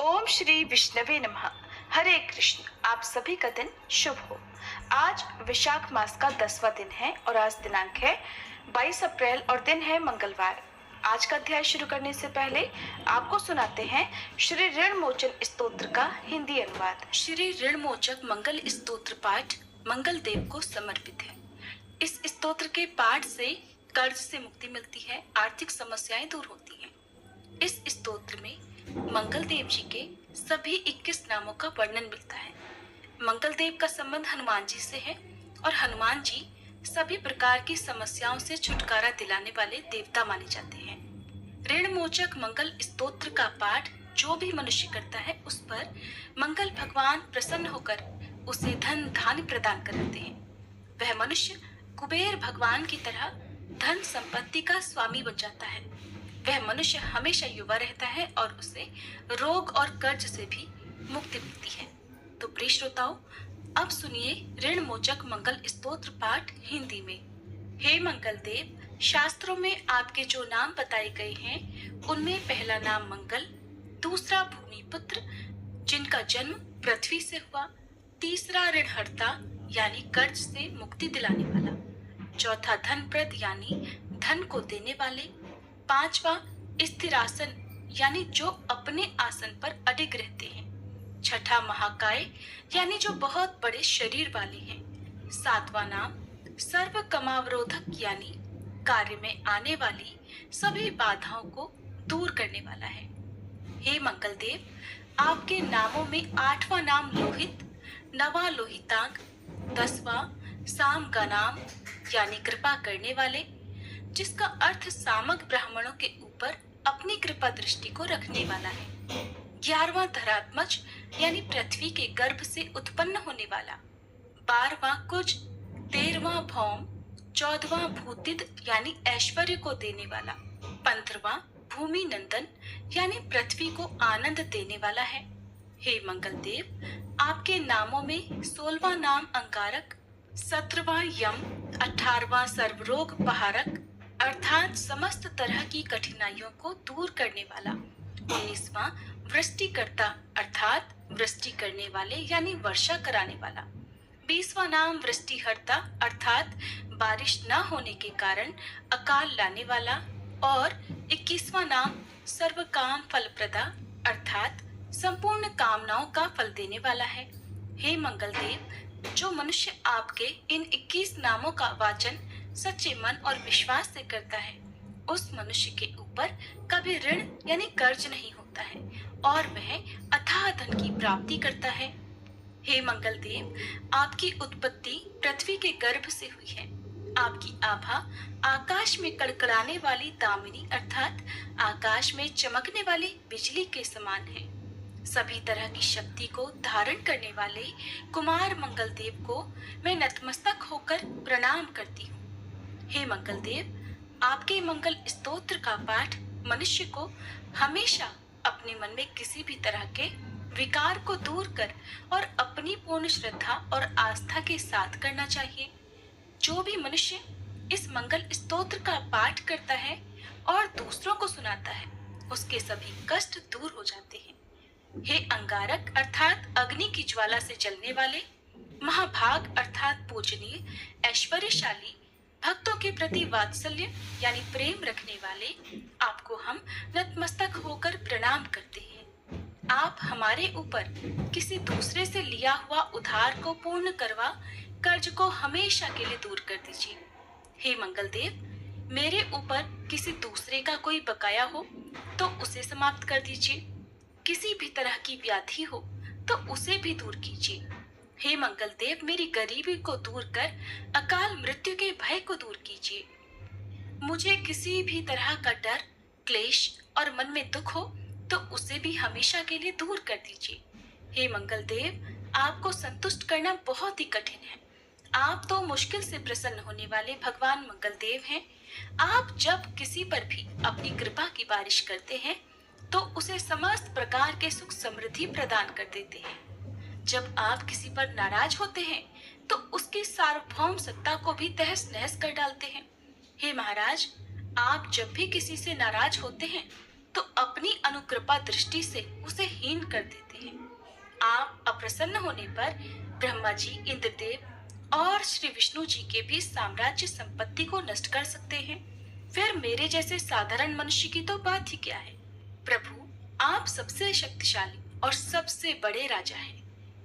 ओम श्री विष्णवे नमः। हरे कृष्ण। आप सभी का दिन शुभ हो। आज विशाख मास का 10वां दिन है और आज दिनांक है 22 अप्रैल और दिन है मंगलवार। आज का अध्याय शुरू करने से पहले आपको सुनाते हैं श्री ऋण मोचन स्तोत्र का हिंदी अनुवाद। श्री ऋण मोचक मंगल स्तोत्र पाठ मंगल देव को समर्पित है। इस स्तोत्र के पाठ से कर्ज से मुक्ति मिलती है, आर्थिक समस्याएं दूर होती हैं। इस स्तोत्र में मंगल देव जी के सभी 21 नामों का वर्णन मिलता है। मंगल देव का संबंध हनुमान जी से है और हनुमान जी सभी प्रकार की समस्याओं से छुटकारा दिलाने वाले देवता माने जाते हैं। ऋण मोचक मंगल स्तोत्र का पाठ जो भी मनुष्य करता है उस पर मंगल भगवान प्रसन्न होकर उसे धन धान्य प्रदान कराते हैं। वह मनुष्य कुबेर भगवान की तरह धन संपत्ति का स्वामी बन जाता है। वह मनुष्य हमेशा युवा रहता है और उसे रोग और कर्ज से भी मुक्ति मिलती है। तो प्रिय श्रोताओं, अब सुनिए ऋण मोचक मंगल स्तोत्र पाठ हिंदी में। हे मंगल देव, शास्त्रों में आपके जो नाम बताए गए हैं उनमें पहला नाम मंगल, दूसरा भूमिपुत्र जिनका जन्म पृथ्वी से हुआ, तीसरा ऋणहर्ता यानी कर्ज से मुक्ति दिलाने वाला, चौथा धनप्रद यानी धन को देने वाले, पांचवा स्थिरासन यानी जो अपने आसन पर अडिग रहते हैं, छठा महाकाय यानी जो बहुत बड़े शरीर वाले हैं, सातवां नाम सर्व कमावरोधक यानी कार्य में आने वाली सभी बाधाओं को दूर करने वाला है। हे मंगल देव, आपके नामों में 8वां नाम लोहित, 9वां लोहितांग, 10वां साम का नाम यानी कृपा करने वाले, जिसका अर्थ सामक ब्राह्मणों के ऊपर अपनी कृपा दृष्टि को रखने वाला है, 11वां धरात्मज यानी पृथ्वी के गर्भ से उत्पन्न होने वाला, 12वां कुज, 13वां भौम, 14वां भूतिद यानी ऐश्वर्य को देने वाला, 15वां भूमि नंदन यानी पृथ्वी को आनंद देने वाला है। हे मंगल देव, आपके नामों में 16वां नाम अंगारक, 17वां यम, 18वां सर्वरोग बहारक अर्थात समस्त तरह की कठिनाइयों को दूर करने वाला, 19वां वृष्टिकर्ता अर्थात वृष्टि करने वाले यानी वर्षा कराने वाला, 20वां नाम वृष्टिहर्ता अर्थात बारिश न होने के कारण अकाल लाने वाला और 21वां नाम सर्व काम फलप्रदा अर्थात संपूर्ण कामनाओं का फल देने वाला है। हे मंगल देव, जो मनुष्य आपके इन 21 नामों का वाचन सच्चे मन और विश्वास से करता है उस मनुष्य के ऊपर कभी ऋण यानी कर्ज नहीं होता है और वह अथाह धन की प्राप्ति करता है। हे मंगल देव, आपकी उत्पत्ति पृथ्वी के गर्भ से हुई है। आपकी आभा आकाश में कड़कड़ाने वाली दामिनी अर्थात आकाश में चमकने वाली बिजली के समान है। सभी तरह की शक्ति को धारण करने वाले कुमार मंगल देव को मैं नतमस्तक होकर प्रणाम करती हूँ। हे मंगल देव, आपके मंगल स्तोत्र का पाठ मनुष्य को हमेशा अपने मन में किसी भी तरह के विकार को दूर कर और अपनी पूर्ण श्रद्धा और आस्था के साथ करना चाहिए। जो भी मनुष्य इस मंगल स्तोत्र का पाठ करता है और दूसरों को सुनाता है उसके सभी कष्ट दूर हो जाते हैं। हे अंगारक अर्थात अग्नि की ज्वाला से जलने वाले, महाभाग अर्थात पूजनीय, ऐश्वर्यशाली, भक्तों के प्रति वात्सल्य यानी प्रेम रखने वाले, आपको हम नतमस्तक होकर प्रणाम करते हैं। आप हमारे ऊपर किसी दूसरे से लिया हुआ उधार को पूर्ण करवा कर्ज को हमेशा के लिए दूर कर दीजिए। हे मंगल देव, मेरे ऊपर किसी दूसरे का कोई बकाया हो तो उसे समाप्त कर दीजिए। किसी भी तरह की व्याधि हो तो उसे भी दूर कीजिए। हे मंगल देव, मेरी गरीबी को दूर कर अकाल मृत्यु के भय को दूर कीजिए। मुझे किसी भी तरह का डर, क्लेश और मन में दुख हो तो उसे भी हमेशा के लिए दूर कर दीजिए। हे मंगल देव, आपको संतुष्ट करना बहुत ही कठिन है। आप तो मुश्किल से प्रसन्न होने वाले भगवान मंगल देव हैं। आप जब किसी पर भी अपनी कृपा की बारिश करते हैं तो उसे समस्त प्रकार के सुख समृद्धि प्रदान कर देते हैं। जब आप किसी पर नाराज होते हैं तो उसकी सार्वभौम सत्ता को भी तहस नहस कर डालते हैं। हे महाराज, आप जब भी किसी से नाराज होते हैं तो अपनी अनुकृपा दृष्टि से उसे हीन कर देते हैं। आप अप्रसन्न होने पर ब्रह्मा जी, इंद्रदेव और श्री विष्णु जी के भी साम्राज्य संपत्ति को नष्ट कर सकते हैं। फिर मेरे जैसे साधारण मनुष्य की तो बात ही क्या है। प्रभु, आप सबसे शक्तिशाली और सबसे बड़े राजा हैं।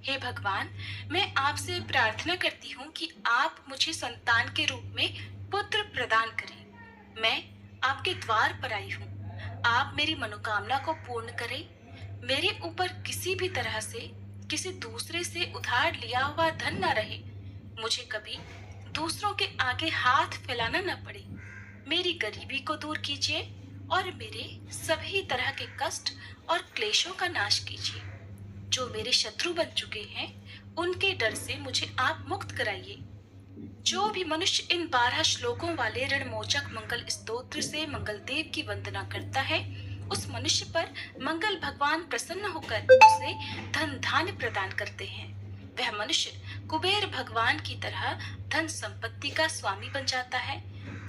हे भगवान, मैं आपसे प्रार्थना करती हूँ कि आप मुझे संतान के रूप में पुत्र प्रदान करें। मैं आपके द्वार पर आई हूँ। आप मेरी मनोकामना को पूर्ण करें। मेरे ऊपर किसी भी तरह से किसी दूसरे से उधार लिया हुआ धन न रहे। मुझे कभी दूसरों के आगे हाथ फैलाना न पड़े। मेरी गरीबी को दूर कीजिए और मेरे सभी तरह के कष्ट और क्लेशों का नाश कीजिए। जो मेरे शत्रु बन चुके हैं, उनके डर से मुझे आप मुक्त कराइए। जो भी मनुष्य इन 12 श्लोकों वाले ऋणमोचक मंगल स्तोत्र से मंगल देव की वंदना करता है, उस मनुष्य पर मंगल भगवान प्रसन्न होकर उसे धन धान्य प्रदान करते हैं। वह मनुष्य कुबेर भगवान की तरह धन संपत्ति का स्वामी बन जाता है।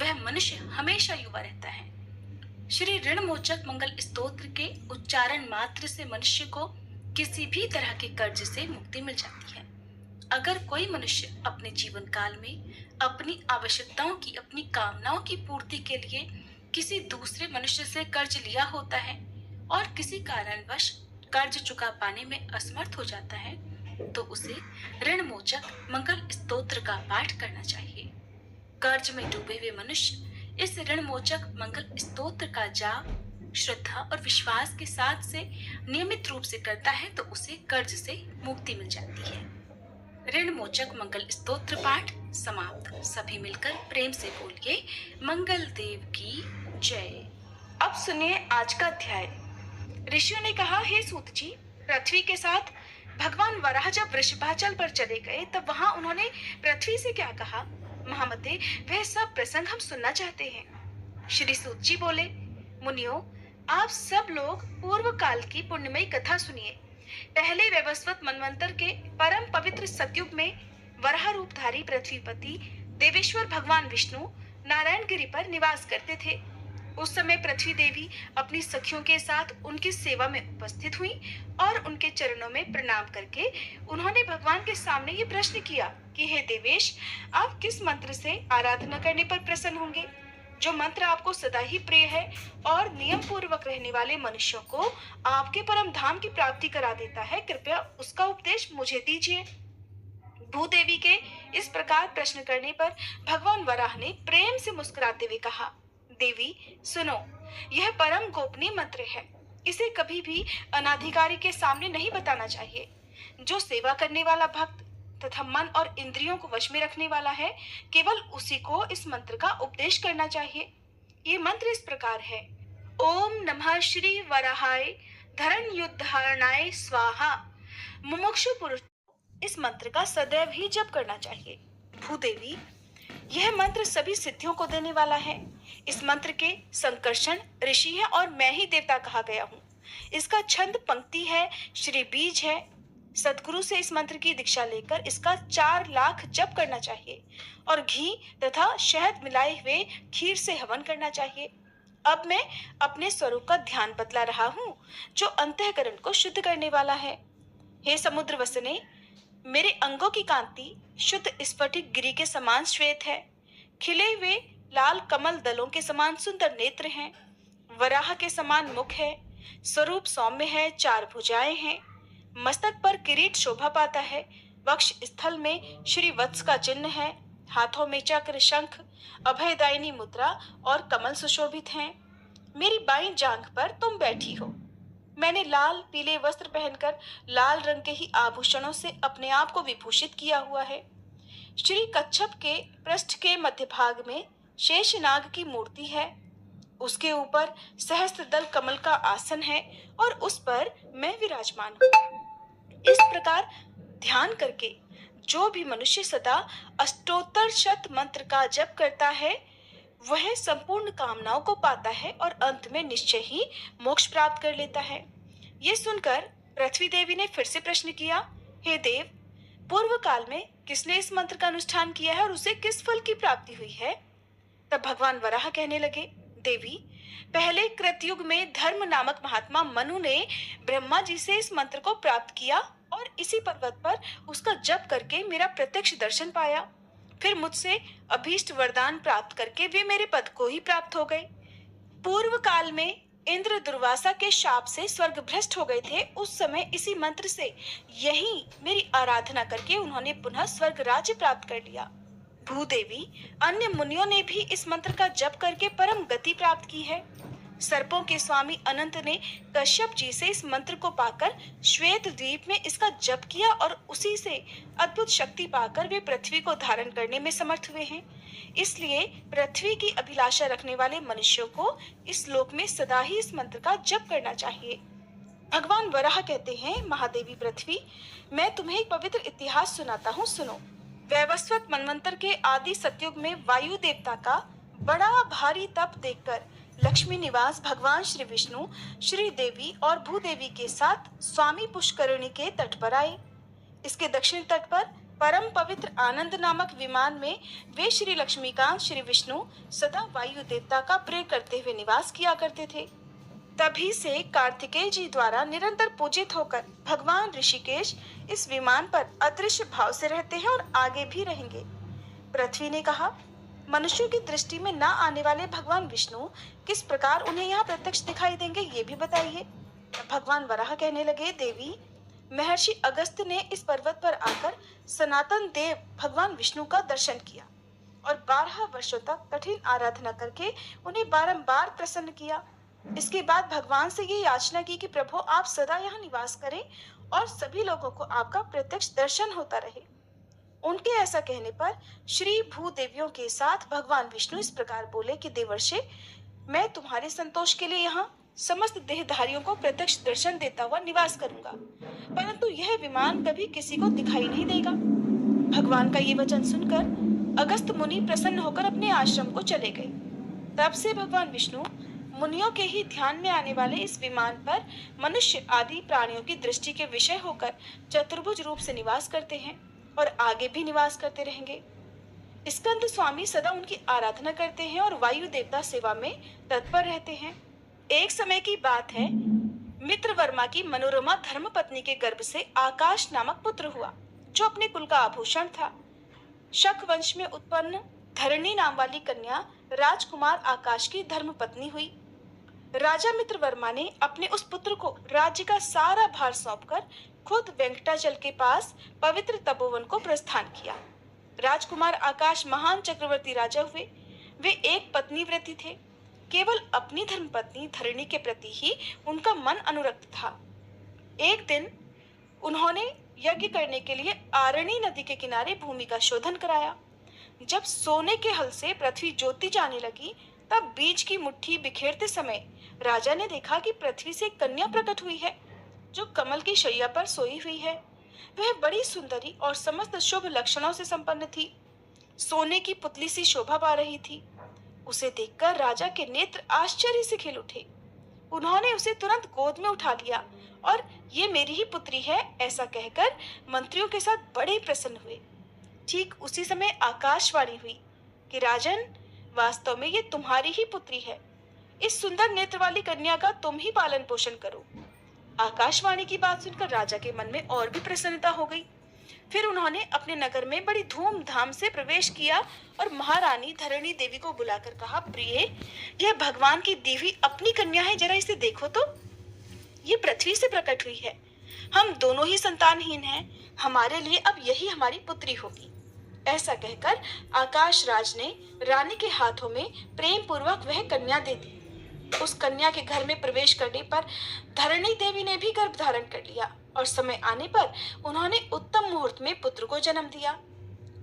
वह मनुष्य हमेशा युवा रहता है। श्री ऋणमोचक मंगल स्तोत्र के उच्चारण मात्र से मनुष्य को किसी भी तरह के कर्ज से मुक्ति मिल जाती है। अगर कोई मनुष्य अपने जीवन काल में अपनी आवश्यकताओं की, अपनी कामनाओं की पूर्ति के लिए किसी दूसरे मनुष्य से कर्ज लिया होता है और किसी कारणवश कर्ज चुका पाने में असमर्थ हो जाता है, तो उसे ऋणमोचक मंगल स्तोत्र का पाठ करना चाहिए। कर्ज में डूबे हुए मनुष्य इस ऋणमोचक मंगल स्तोत्र का जाप श्रद्धा और विश्वास के साथ से नियमित रूप से करता है तो उसे कर्ज से मुक्ति मिल जाती है। ऋणमोचक मंगल स्तोत्र पाठ समाप्त। सभी मिलकर प्रेम से बोलिए, मंगल देव की जय। अब सुनिए आज का अध्याय। ऋषियों ने कहा, हे सूत जी, पृथ्वी के साथ भगवान वराह जब वृषभाचल पर चले गए तब वहां उन्होंने पृथ्वी से क्या कहा? महामते, वह सब प्रसंग हम सुनना चाहते हैं। श्री सूत जी बोले, मुनियों, आप सब लोग पूर्व काल की पुण्यमयी कथा सुनिए। पहले वैवस्वत मनवंतर के परम पवित्र सतयुग में वराह रूपधारी पृथ्वीपति देवेश्वर भगवान विष्णु नारायण गिरी पर निवास करते थे। उस समय पृथ्वी देवी अपनी सखियों के साथ उनकी सेवा में उपस्थित हुई और उनके चरणों में प्रणाम करके उन्होंने भगवान के सामने ये प्रश्न किया कि हे देवेश, आप किस मंत्र से आराधना करने पर प्रसन्न होंगे? जो मंत्र आपको सदा ही प्रिय है और नियम पूर्वक रहने वाले मनुष्यों को आपके परम धाम की प्राप्ति करा देता है, कृपया उसका उपदेश मुझे दीजिए। भूदेवी के इस प्रकार प्रश्न करने पर भगवान वराह ने प्रेम से मुस्कुराते हुए कहा, देवी सुनो, यह परम गोपनीय मंत्र है। इसे कभी भी अनाधिकारी के सामने नहीं बताना चाहिए। जो सेवा करने वाला भक्त तथा मन और इंद्रियों को वश में रखने वाला है, केवल उसी को इस मंत्र का उपदेश करना चाहिए। ये मंत्र इस प्रकार है, ओम नमः श्री वराहाय धरण युद्धारणाय स्वाहा। मुमुक्षु पुरुष इस मंत्र का सदैव ही जप करना चाहिए। भूदेवी, यह मंत्र सभी सिद्धियों को देने वाला है। इस मंत्र के संकर्षण ऋषि है और मैं ही देवता कहा गया हूँ। इसका छंद पंक्ति है, श्री बीज है। सदगुरु से इस मंत्र की दीक्षा लेकर इसका 4 लाख जप करना चाहिए और घी तथा शहद मिलाए हुए खीर से हवन करना चाहिए। अब मैं अपने स्वरूप का ध्यान बतला रहा हूँ, जो अंतःकरण को शुद्ध करने वाला है। हे समुद्र वसने, मेरे अंगों की कांति शुद्ध स्फटिक गिरी के समान श्वेत है। खिले हुए लाल कमल दलों के समान सुंदर नेत्र हैं। वराह के समान मुख है। स्वरूप सौम्य है। 4 भुजाएं हैं। मस्तक पर किरीट शोभा पाता है। वक्ष स्थल में श्री वत्स का चिन्ह है। हाथों में चक्र, शंख, अभयदायिनी मुद्रा और कमल सुशोभित हैं। मेरी बाईं जांघ पर तुम बैठी हो। मैंने लाल पीले वस्त्र पहनकर लाल रंग के ही आभूषणों से अपने आप को विभूषित किया हुआ है। श्री कच्छप के पृष्ठ के मध्य भाग में शेषनाग की मूर्ति है। उसके ऊपर सहस्त्र दल कमल का आसन है और उस पर मैं विराजमान हूँ। इस प्रकार ध्यान करके जो भी मनुष्य सदा अष्टोत्तर शत मंत्र का जप करता है, वह संपूर्ण कामनाओं को पाता है और अंत में निश्चय ही मोक्ष प्राप्त कर लेता है। ये सुनकर पृथ्वी देवी ने फिर से प्रश्न किया, हे देव, पूर्व काल में किसने इस मंत्र का अनुष्ठान किया है और उसे किस फल की प्राप्ति हुई है? तब भगवान वराह कहने लगे, देवी, पहले कृतयुग में धर्म नामक महात्मा मनु ने ब्रह्मा जी से इस मंत्र को प्राप्त किया और इसी पर्वत पर उसका जप करके मेरा प्रत्यक्ष दर्शन पाया। फिर मुझसे अभीष्ट वरदान प्राप्त करके वे मेरे पद को ही प्राप्त हो गए। पूर्व काल में इंद्र दुर्वासा के शाप से स्वर्ग भ्रष्ट हो गए थे। उस समय इसी मंत्र से यही मेरी आराधना करके उन्होंने पुनः स्वर्ग राज्य प्राप्त कर लिया। भूदेवी अन्य मुनियों ने भी इस मंत्र का जप करके परम गति प्राप्त की है। सर्पों के स्वामी अनंत ने कश्यप जी से इस मंत्र को पाकर श्वेत द्वीप में इसका जप किया और उसी से अद्भुत शक्ति पाकर वे पृथ्वी को धारण करने में समर्थ हुए हैं। इसलिए पृथ्वी की अभिलाषा रखने वाले मनुष्यों को इस लोक में सदा ही इस मंत्र का जप करना चाहिए। भगवान वराह कहते हैं, महादेवी पृथ्वी, मैं तुम्हें एक पवित्र इतिहास सुनाता हूँ, सुनो। वैवस्वत मनवंतर के आदि सतयुग में वायु देवता का बड़ा भारी तप देखकर लक्ष्मी निवास भगवान श्री विष्णु श्री देवी और भूदेवी के साथ स्वामी पुष्करणी के तट पर आए। इसके दक्षिण तट पर परम पवित्र आनंद नामक विमान में वे श्री लक्ष्मीकांत श्री विष्णु सदा वायु देवता का प्रेय करते हुए निवास किया करते थे। तभी से कार्तिकेय जी द्वारा निरंतर पूजित होकर भगवान ऋषिकेश इस विमान पर अदृश्य भाव से रहते हैं और आगे भी रहेंगे। पृथ्वी ने कहा, मनुष्यों की दृष्टि में ना आने वाले भगवान विष्णु किस प्रकार उन्हें यहाँ प्रत्यक्ष दिखाई देंगे, ये भी बताइए। भगवान वराह कहने लगे, देवी, महर्षि अगस्त्य ने इस पर्वत पर आकर सनातन देव भगवान विष्णु का दर्शन किया और 12 वर्षों तक कठिन आराधना करके उन्हें बारंबार प्रसन्न किया। इसके बाद भगवान से ये याचना की कि प्रभु आप सदा यहाँ निवास करें और सभी लोगों को आपका प्रत्यक्ष दर्शन होता रहे। उनके ऐसा कहने पर श्री भूदेवियों के साथ भगवान विष्णु इस प्रकार बोले कि देवर्षि, मैं तुम्हारे संतोष के लिए यहाँ समस्त देहधारियों को प्रत्यक्ष दर्शन देता हुआ निवास करूंगा, परंतु यह विमान कभी किसी को दिखाई नहीं देगा। भगवान का ये वचन सुनकर अगस्त मुनि प्रसन्न होकर अपने आश्रम को चले गए। तब से भगवान विष्णु मुनियों के ही ध्यान में आने वाले इस विमान पर मनुष्य आदि प्राणियों की दृष्टि के विषय होकर चतुर्भुज रूप से निवास करते हैं और आगे भी निवास करते रहेंगे। स्कंद स्वामी सदा उनकी आराधना करते हैं और वायु देवता सेवा में तत्पर रहते हैं। एक समय की बात है, मित्रवर्मा की मनोरमा धर्मपत्नी के गर्भ से आकाश नामक पुत्र हुआ, जो अपने कुल का आभूषण था। शक वंश में उत्पन्न धरणी नाम वाली कन्या राजकुमार आकाश की धर्मपत्नी हुई। राजा मित्रवर्मा ने अपने उस पुत्र को राज्य का सारा भार सौंपकर खुद वेंकटाचल के पास पवित्र तपोवन को प्रस्थान किया। राजकुमार आकाश महान चक्रवर्ती राजा हुए। वे एक पत्नी व्रती थे। केवल अपनी धर्मपत्नी धरणी के प्रति ही उनका मन अनुरक्त था। एक दिन उन्होंने यज्ञ करने के लिए आरणी नदी के किनारे भूमि का शोधन कराया। जब सोने के हल से पृथ्वी ज्योति जाने लगी, तब बीज की मुट्ठी बिखेरते समय राजा ने देखा कि पृथ्वी से कन्या प्रकट हुई है, जो कमल की शैया पर सोई हुई है। वह बड़ी सुंदरी और समस्त शुभ लक्षणों से संपन्न थी। सोने की पुतली सी शोभा पा रही थी। उसे देखकर राजा के नेत्र आश्चर्य से खिल उठे। उन्होंने उसे तुरंत गोद में उठा लिया और ये मेरी ही पुत्री है ऐसा कहकर मंत्रियों के साथ बड़े प्रसन्न हुए। ठीक उसी समय आकाशवाणी हुई कि राजन, वास्तव में ये तुम्हारी ही पुत्री है। इस सुंदर नेत्र वाली कन्या का तुम ही पालन पोषण करो। आकाशवाणी की बात सुनकर राजा के मन में और भी प्रसन्नता हो गई। फिर उन्होंने अपने नगर में बड़ी धूमधाम से प्रवेश किया और महारानी धरणी देवी को बुलाकर कहा, प्रिय, यह भगवान की दी हुई अपनी कन्या है, जरा इसे देखो तो। ये पृथ्वी से प्रकट हुई है। हम दोनों ही संतानहीन हैं। हमारे लिए अब यही हमारी पुत्री होगी। ऐसा कहकर आकाश राज ने रानी के हाथों में प्रेम पूर्वक वह कन्या दे दी। उस कन्या के घर में प्रवेश करने पर धरणी देवी ने भी गर्भ धारण कर लिया और समय आने पर उन्होंने उत्तम मुहूर्त में पुत्र को जन्म दिया।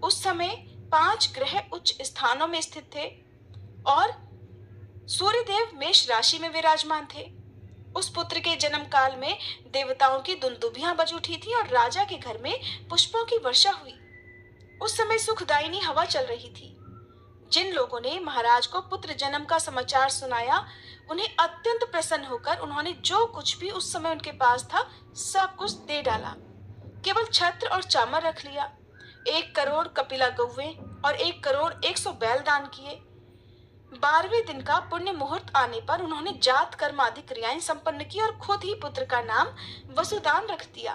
उस समय 5 ग्रह उच्च स्थानों में स्थित थे और सूर्यदेव मेष राशि में विराजमान थे। उस पुत्र के जन्म काल में देवताओं की दुंदुभियां बज उठी थी और राजा के घर में पुष्पों की वर्षा हुई। उस समय सुखदायिनी हवा चल रही थी। जिन लोगों ने महाराज को पुत्र जन्म का समाचार सुनाया, उन्हें अत्यंत प्रसन्न होकर उन्होंने जो कुछ भी उस समय उनके पास था सब कुछ दे डाला। केवल छत्र और चामर रख लिया। 1 करोड़ कपिला गौवें और 1 करोड़ 100 बैल दान किए। 12वें दिन का पुण्य मुहूर्त आने पर उन्होंने जात कर्म आदि क्रियाएं संपन्न की और खुद ही पुत्र का नाम वसुदान रख दिया।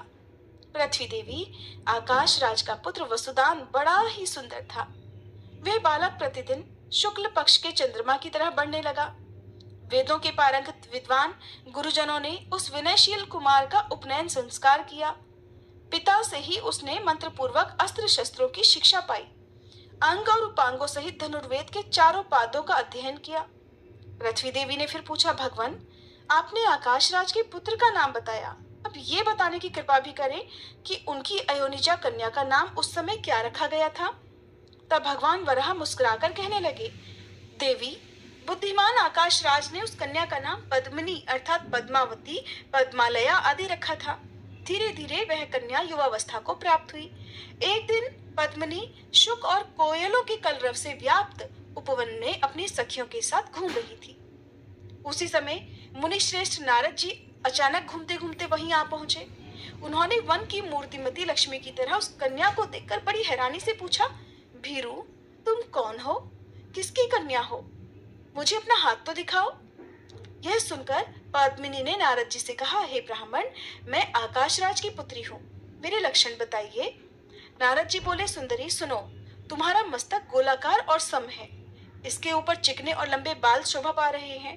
पृथ्वी देवी आकाश राज का पुत्र वसुदान बड़ा ही सुंदर था। वह बालक प्रतिदिन शुक्ल पक्ष के चंद्रमा की तरह बढ़ने लगा। वेदों के पारंगत विद्वान गुरुजनों ने उस विनयशील कुमार का उपनयन संस्कार किया। पिता से ही उसने मंत्र पूर्वक अस्त्र शस्त्रों की शिक्षा पाई। अंग और उपांगों सहित धनुर्वेद के चारों पादों का अध्ययन किया। पृथ्वी देवी ने फिर पूछा, भगवान आपने आकाशराज के पुत्र का नाम बताया, अब ये बताने की कृपा भी करें कि उनकी अयोनिजा कन्या का नाम उस समय क्या रखा गया था। तब भगवान वराह मुस्कुराकर कहने लगे, देवी बुद्धिमान आकाशराज ने उस कन्या का नाम पद्मिनी अर्थात पद्मावती, पद्मालया आदि रखा था। धीरे धीरे वह कन्या युवावस्था को प्राप्त हुई। एक दिन पद्मिनी शुक और कोयलों के कलरव से व्याप्त उपवन में अपनी सखियों के साथ घूम रही थी। उसी समय मुनि श्रेष्ठ नारद जी अचानक घूमते घूमते वहीं आ पहुंचे। उन्होंने वन की मूर्तिमती लक्ष्मी की तरह उस कन्या को देखकर बड़ी हैरानी से पूछा, भीरू तुम कौन हो, किसकी कन्या हो, मुझे अपना हाथ तो दिखाओ। यह सुनकर पद्मिनी ने नारद जी से कहा, हे ब्राह्मण मैं आकाशराज की पुत्री हूँ, मेरे लक्षण बताइए। नारद जी बोले, सुंदरी सुनो, तुम्हारा मस्तक गोलाकार और सम है, इसके ऊपर चिकने और लंबे बाल शोभा पा रहे हैं।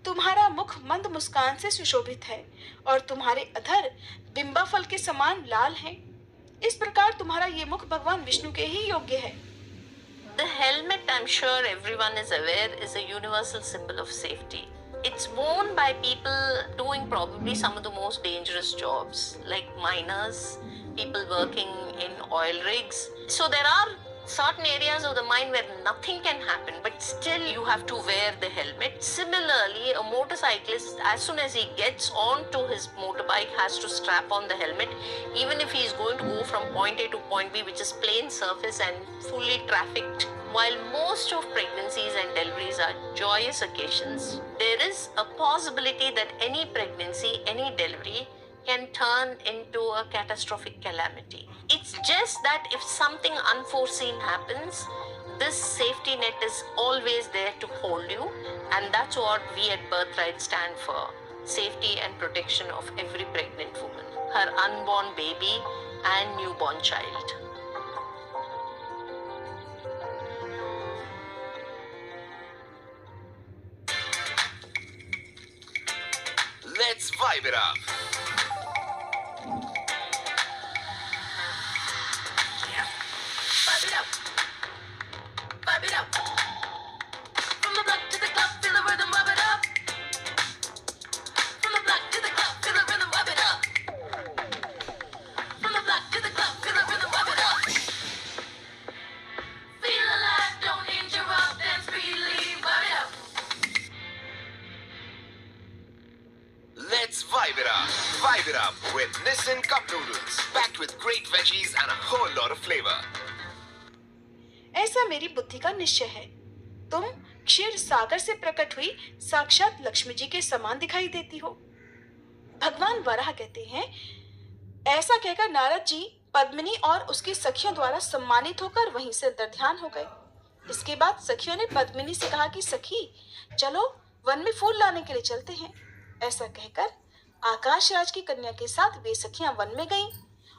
तुम्हारा मुख मंद मुस्कान से सुशोभित है और तुम्हारे अधर बिंबा फल के समान लाल हैं। इस प्रकार तुम्हारा ये मुख भगवान विष्णु के ही योग्य है। The helmet, I'm sure everyone is aware, is a universal symbol of safety. It's worn by people doing probably some of the most dangerous jobs, like miners, people working in oil rigs. So there are certain areas of the mine where nothing can happen, but still you have to wear the helmet. Similarly, a motorcyclist, as soon as he gets onto his motorbike, has to strap on the helmet, even if he is going to go from point A to point B, which is plain surface and fully trafficked. While most of pregnancies and deliveries are joyous occasions, there is a possibility that any pregnancy, any delivery can turn into a catastrophic calamity. It's just that if something unforeseen happens, this safety net is always there to hold you, and that's what we at Birthright stand for. Safety and protection of every pregnant woman, her unborn baby and newborn child. Let's vibe it up. Vibe it up. From the block to the club, feel the rhythm, vibe it up. From the block to the club, feel the rhythm, vibe it up. From the block to the club, feel the rhythm, vibe it up. Feel alive, don't interrupt, dance freely, vibe it up. Let's vibe it up. Vibe it up with Nissin Cup Noodles, packed with great veggies and a whole lot of flavor. ऐसा मेरी बुद्धि का निश्चय है। तुम क्षीर सागर से प्रकट हुई साक्षात लक्ष्मी जी के समान दिखाई देती हो। भगवान वराह कहते हैं, ऐसा कहकर नारद जी पद्मिनी और उसकी सखियों द्वारा सम्मानित होकर वहीं से अंतर्ध्यान हो गए। इसके बाद सखियों ने पद्मिनी से कहा कि सखी चलो वन में फूल लाने के लिए चलते हैं। ऐसा कहकर आकाशराज की कन्या के साथ वे सखियां वन में गईं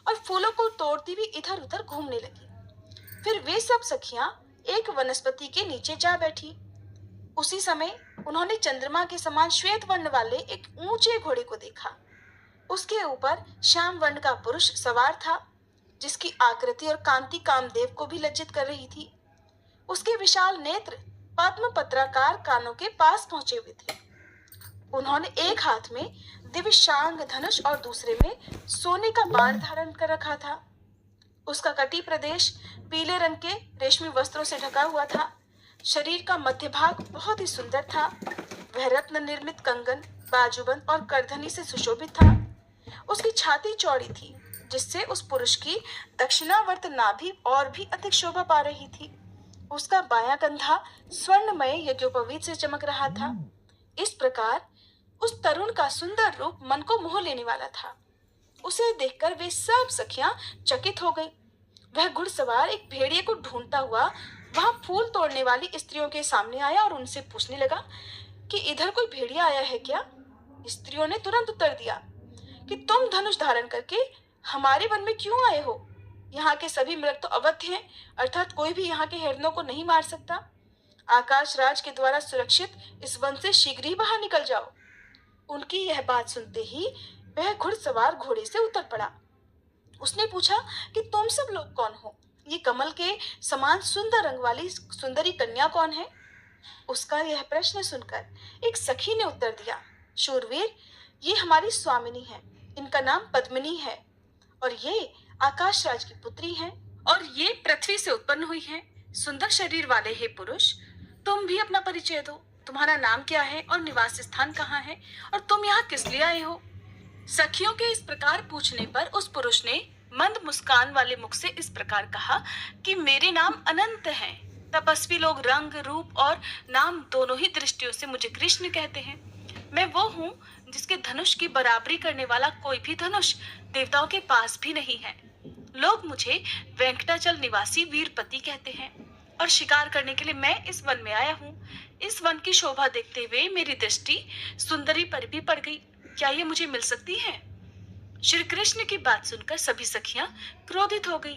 और फूलों को तोड़ती हुई इधर उधर घूमने लगी। फिर वे सब सखियां एक वनस्पति के नीचे जा बैठी। उसी समय उन्होंने चंद्रमा के समान श्वेत वर्ण वाले एक ऊंचे घोड़े को देखा। उसके ऊपर श्याम वर्ण का पुरुष सवार था, जिसकी आकृति और कांति कामदेव को भी लज्जित कर रही थी। उसके विशाल नेत्र पद्म पत्राकार कानों के पास पहुंचे हुए थे। उन्होंने एक हाथ में दिव्य शांग धनुष और दूसरे में सोने का बाण धारण कर रखा था। उसका कटी प्रदेश पीले रंग के रेशमी वस्त्रों से ढका हुआ था। शरीर का मध्य भाग बहुत ही सुंदर था। वह रत्न निर्मित कंगन, बाजूबंद और करधनी से सुशोभित था। उसकी छाती चौड़ी थी, जिससे उस पुरुष की दक्षिणावर्त नाभि और भी अधिक शोभा पा रही थी। उसका बायां कंधा स्वर्णमय यज्ञोपवीत से चमक रहा था। इस प्रकार उस तरुण का सुंदर रूप मन को मोह लेने वाला था। उसे देखकर वे सब सखियां चकित हो गईं। वह घुड़सवार एक भेड़िए को ढूंढता हुआ वहां फूल तोड़ने वाली स्त्रियों के सामने आया और उनसे पूछने लगा कि इधर कोई भेड़िया आया है क्या? स्त्रियों ने तुरंत उत्तर दिया कि तुम धनुष धारण करके हमारे वन में क्यों आए हो? यहाँ के सभी मृग तो अवध हैं, अर्थात कोई भी यहाँ के हिरणों को नहीं मार सकता। आकाश राज के द्वारा सुरक्षित इस वन से शीघ्र ही बाहर निकल जाओ। उनकी यह बात सुनते ही वह घुड़सवार घोड़े से उतर पड़ा। उसने पूछा कि तुम सब लोग कौन हो? ये कमल के समान सुंदर रंग वाली सुंदरी कन्या कौन है? उसका यह प्रश्न सुनकर एक सखी ने उत्तर दिया, शूरवीर, ये हमारी स्वामिनी है। इनका नाम पद्मिनी है और ये आकाश राज की पुत्री हैं और ये पृथ्वी से उत्पन्न हुई हैं। सुंदर शरीर वाले हे पुरुष, तुम भी अपना परिचय दो। तुम्हारा नाम क्या है और निवास स्थान कहाँ है और तुम यहाँ किस लिए आए हो? सखियों के इस प्रकार पूछने पर उस पुरुष ने मंद मुस्कान वाले मुख से इस प्रकार कहा कि मेरे नाम अनंत हैं। तपस्वी लोग रंग, रूप और नाम दोनों ही दृष्टियों से मुझे कृष्ण कहते हैं। मैं वो हूँ जिसके धनुष की बराबरी करने वाला कोई भी धनुष देवताओं के पास भी नहीं है। लोग मुझे वेंकटाचल निवासी वीरपति कहते हैं और शिकार करने के लिए मैं इस वन में आया हूँ। इस वन की शोभा देखते हुए मेरी दृष्टि सुंदरी पर भी पड़ गई। क्या ये मुझे मिल सकती है? श्री कृष्ण की बात सुनकर सभी सखियां क्रोधित हो गई।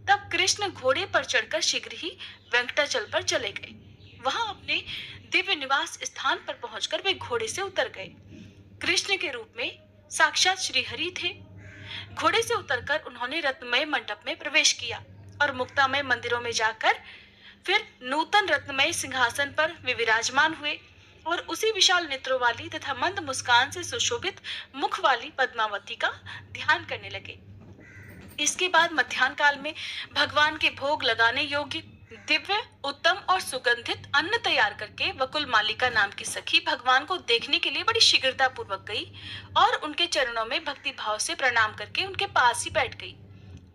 तब कृष्ण घोड़े पर चढ़कर शीघ्र ही वेंकटाचल पर चले गए। वहां अपने दिव्य निवास स्थान पर पहुंचकर वे घोड़े से उतर गए। कृष्ण के रूप में साक्षात श्री हरि थे। घोड़े से उतरकर उन्होंने रत्नमय मंडप में प्रवेश किया और मुक्तामय मंदिरों में जाकर फिर नूतन रत्नमय सिंहासन पर वे विराजमान हुए और उसी विशाल नेत्रों वाली तथा मंद मुस्कान से सुशोभित मुख वाली पद्मावती का ध्यान करने लगे। इसके बाद मध्याह्न काल में भगवान के भोग लगाने योग्य दिव्य, उत्तम और सुगंधित अन्न तैयार करके वकुल मालिका नाम की सखी भगवान को देखने के लिए बड़ी शीघ्रता पूर्वक गई और उनके चरणों में भक्ति भाव से प्रणाम करके उनके पास ही बैठ गई।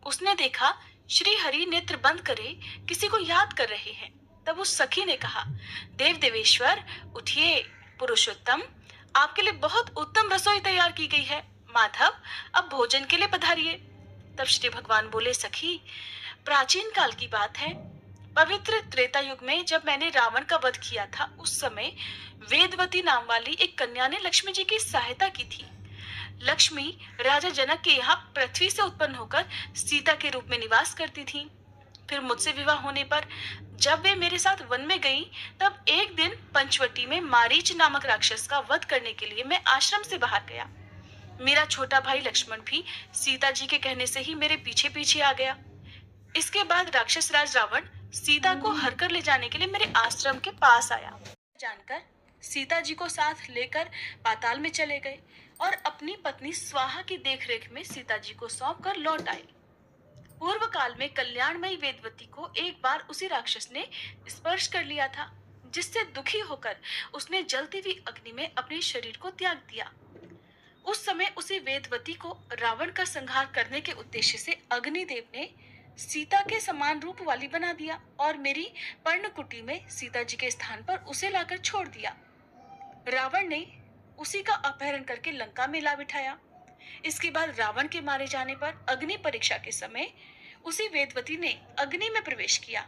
उसने देखा श्री हरि नेत्र बंद करे किसी को याद कर रहे हैं। तब उस सखी ने कहा, देव देवेश्वर उठिए, पुरुषोत्तम, आपके लिए बहुत उत्तम रसोई तैयार की गई है। माधव, अब भोजन के लिए पधारिए। तब श्री भगवान बोले, सखी, प्राचीन काल की बात है। पवित्र त्रेता युग में जब मैंने रावण का वध किया था, उस समय वेदवती नाम वाली एक कन्या ने लक्ष्मी जी की सहायता की थी। लक्ष्मी राजा जनक के यहाँ पृथ्वी से उत्पन्न होकर सीता के रूप में निवास करती थी। फिर मुझसे विवाह होने पर जब वे मेरे साथ वन में गईं, तब एक दिन पंचवटी में मारीच नामक राक्षस का वध करने के लिए मैं आश्रम से बाहर गया। मेरा छोटा भाई लक्ष्मण भी सीता जी के कहने से ही मेरे पीछे पीछे आ गया। इसके बाद राक्षस राज रावण सीता को हर कर ले जाने के लिए मेरे आश्रम के पास आया। जानकर सीता जी को साथ लेकर पाताल में चले गए और अपनी पत्नी स्वाहा की देखरेख में सीता जी को सौंप कर लौट आए। पूर्व काल में कल्याणमयी वेदवती को एक बार उसी राक्षस ने स्पर्श कर लिया था, जिससे दुखी होकर उसने जलती हुई अग्नि में अपने शरीर को त्याग दिया। उस समय उसी वेदवती को रावण का संहार करने के उद्देश्य से अग्निदेव ने सीता के समान रूप वाली बना दिया और मेरी पर्णकुटी में सीता जी के स्थान पर उसे लाकर छोड़ दिया। रावण ने उसी का अपहरण करके लंका में ला बिठाया। इसके बाद रावण के मारे जाने पर अग्नि परीक्षा के समय उसी वेदवती ने अग्नि में प्रवेश किया।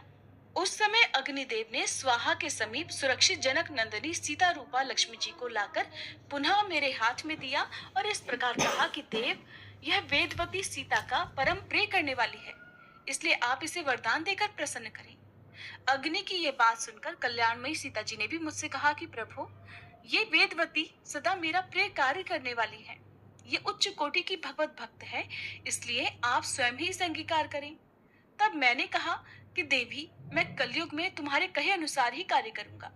उस समय अग्निदेव ने स्वाहा के समीप सुरक्षित जनक नंदिनी सीता रूपा लक्ष्मी जी को लाकर पुनः मेरे हाथ में दिया और इस प्रकार कहा कि देव, यह वेदवती सीता का परम प्रिय करने वाली है, इसलिए आप इसे वरदान देकर प्रसन्न करें। अग्नि की यह बात सुनकर कल्याणमयी सीता जी ने भी मुझसे कहा कि प्रभु, ये वेदवती सदा मेरा प्रिय कार्य करने वाली है। ये उच्च कोटि की भगवत भक्त है, इसलिए आप स्वयं ही इसे अंगीकार करें। तब मैंने कहा कि देवी, मैं कलयुग में तुम्हारे कहे अनुसार ही कार्य करूंगा।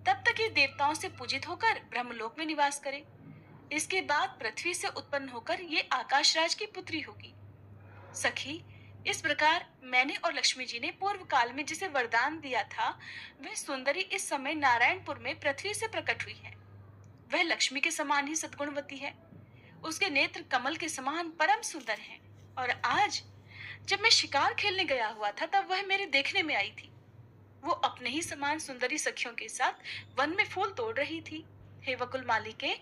तब तक ये देवताओं से पूजित होकर ब्रह्मलोक में निवास करे। इसके बाद पृथ्वी से उत्पन्न होकर ये आकाशराज की पुत्री होगी। सखी, इस प्रकार मैंने और लक्ष्मी जी ने पूर्व काल में जिसे वरदान दिया था, वह सुंदरी इस समय नारायणपुर में पृथ्वी से प्रकट हुई है। वह लक्ष्मी के समान ही सद्गुणवती है। उसके नेत्र कमल के समान परम सुंदर हैं। और आज जब मैं शिकार खेलने गया हुआ था, तब वह मेरे देखने में आई थी। वो अपने ही समान सुंदरी सखियों के साथ वन में फूल तोड़ रही थी। हे वकुल मालिके,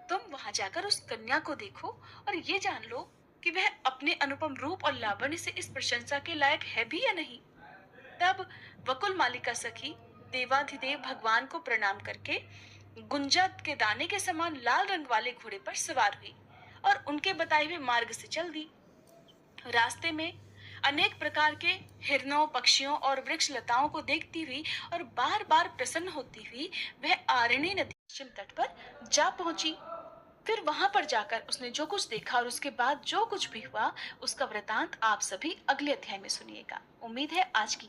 तुम वहां जाकर उस कन्या को देखो और ये जान लो कि वह अपने अनुपम रूप और लावण्य से इस प्रशंसा के लायक है भी या नहीं। तब वकुल मालिका सखी देवाधिदेव भगवान को प्रणाम करके गुंजा के दाने के समान लाल रंग वाले घोड़े पर सवार हुई और उनके बताए हुए मार्ग से चल दी। रास्ते में अनेक प्रकार के हिरणों, पक्षियों और वृक्ष लताओं को देखती हुई और बार बार प्रसन्न होती हुई वह आरण्य नदी पश्चिम तट पर जा पहुंची। फिर वहां पर जाकर उसने जो कुछ देखा और उसके बाद जो कुछ भी हुआ उसका वृतांत आप सभी अगले अध्याय में सुनिएगा। उम्मीद है आज की